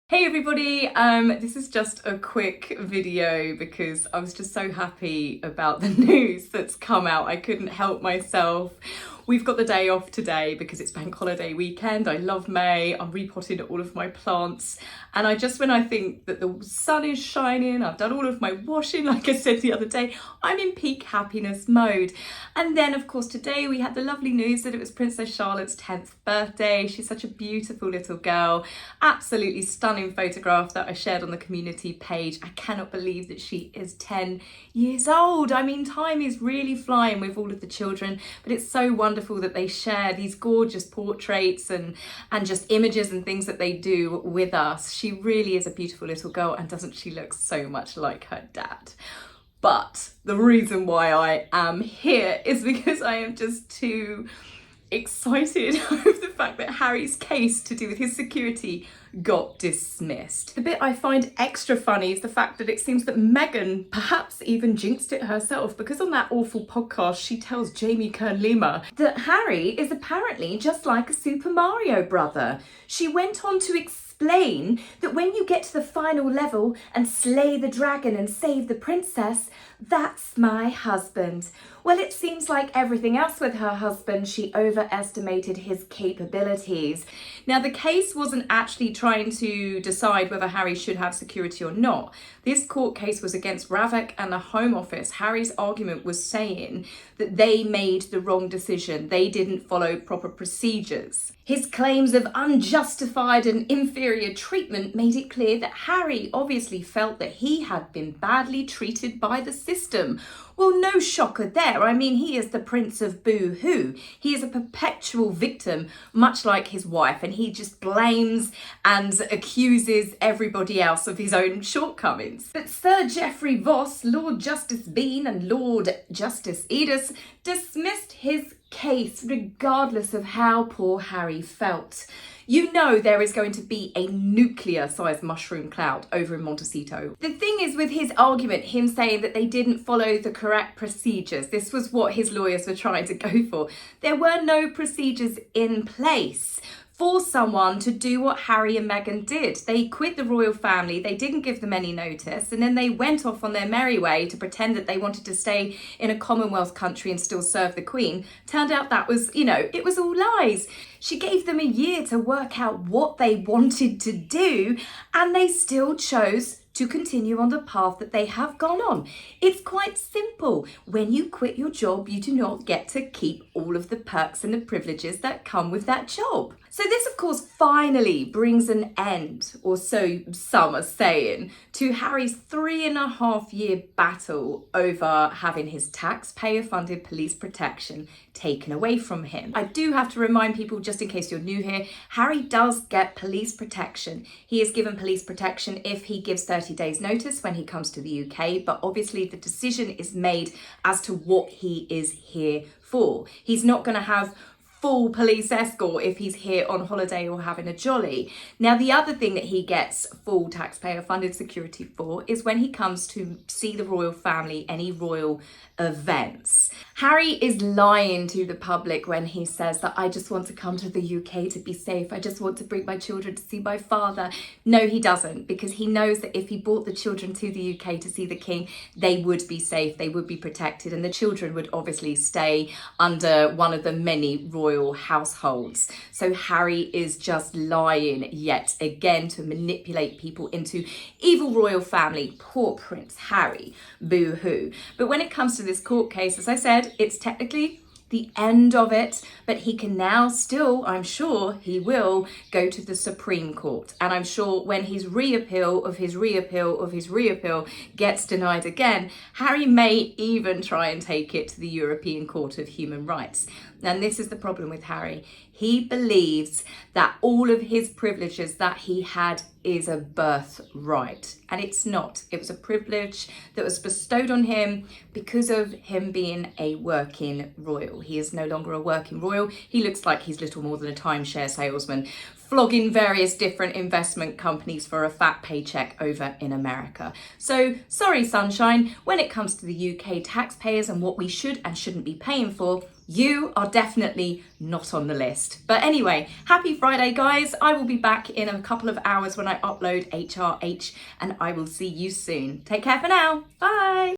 Hey everybody, this is just a quick video because I was just so happy about the news that's come out. I couldn't help myself. We've got the day off today because it's bank holiday weekend. I love May. I'm repotting all of my plants. And when I think that the sun is shining, I've done all of my washing, like I said the other day, I'm in peak happiness mode. And then of course today we had the lovely news that it was Princess Charlotte's 10th birthday. She's such a beautiful little girl. Absolutely stunning photograph that I shared on the community page. I cannot believe that she is 10 years old. I mean, time is really flying with all of the children, but it's so wonderful that they share these gorgeous portraits and just images and things that they do with us. She really is a beautiful little girl, and doesn't she look so much like her dad? But the reason why I am here is because I am just too excited over the fact that Harry's case to do with his security got dismissed. The bit I find extra funny is the fact that it seems that Meghan perhaps even jinxed it herself, because on that awful podcast she tells Jamie Kern-Lima that Harry is apparently just like a Super Mario brother. She went on to explain that when you get to the final level and slay the dragon and save the princess, that's my husband. Well, it seems like everything else with her husband, she overestimated his capabilities. Now, the case wasn't actually trying to decide whether Harry should have security or not. This court case was against RAVEC and the Home Office. Harry's argument was saying that they made the wrong decision. They didn't follow proper procedures. His claims of unjustified and inferior treatment made it clear that Harry obviously felt that he had been badly treated by the system. Well, no shocker there. I mean, he is the Prince of Boo-hoo. He is a perpetual victim, much like his wife, and he just blames and accuses everybody else of his own shortcomings. But Sir Geoffrey Voss, Lord Justice Bean and Lord Justice Edis dismissed his case regardless of how poor Harry felt. You know there is going to be a nuclear-sized mushroom cloud over in Montecito. The thing is with his argument, him saying that they didn't follow the correct procedures, this was what his lawyers were trying to go for. There were no procedures in place for someone to do what Harry and Meghan did. They quit the royal family, they didn't give them any notice, and then they went off on their merry way to pretend that they wanted to stay in a Commonwealth country and still serve the Queen. Turned out that was, it was all lies. She gave them a year to work out what they wanted to do, and they still chose to continue on the path that they have gone on. It's quite simple. When you quit your job, you do not get to keep all of the perks and the privileges that come with that job. So this, of course, finally brings an end, or so some are saying, to Harry's 3.5-year battle over having his taxpayer-funded police protection taken away from him. I do have to remind people, just in case you're new here, Harry does get police protection. He is given police protection if he gives 30 days notice when he comes to the UK, but obviously the decision is made as to what he is here for. He's not going to have full police escort if he's here on holiday or having a jolly. Now, the other thing that he gets full taxpayer funded security for is when he comes to see the royal family, any royal events. Harry is lying to the public when he says that I just want to come to the UK to be safe. I just want to bring my children to see my father. No, he doesn't, because he knows that if he brought the children to the UK to see the King, they would be safe, they would be protected, and the children would obviously stay under one of the many royal households. So Harry is just lying yet again to manipulate people into evil royal family. Poor Prince Harry. Boo-hoo. But when it comes to this court case, as I said, it's technically the end of it, but he can now still, I'm sure he will, go to the Supreme Court. And I'm sure when his reappeal of his reappeal of his reappeal gets denied again, Harry may even try and take it to the European Court of Human Rights. And this is the problem with Harry. He believes that all of his privileges that he had is a birthright. And it's not. It was a privilege that was bestowed on him because of him being a working royal. He is no longer a working royal. He looks like he's little more than a timeshare salesman flogging various different investment companies for a fat paycheck over in America. So sorry, sunshine, when it comes to the UK taxpayers and what we should and shouldn't be paying for, you are definitely not on the list. But anyway, happy Friday, guys. I will be back in a couple of hours when I upload HRH, and I will see you soon. Take care for now. Bye.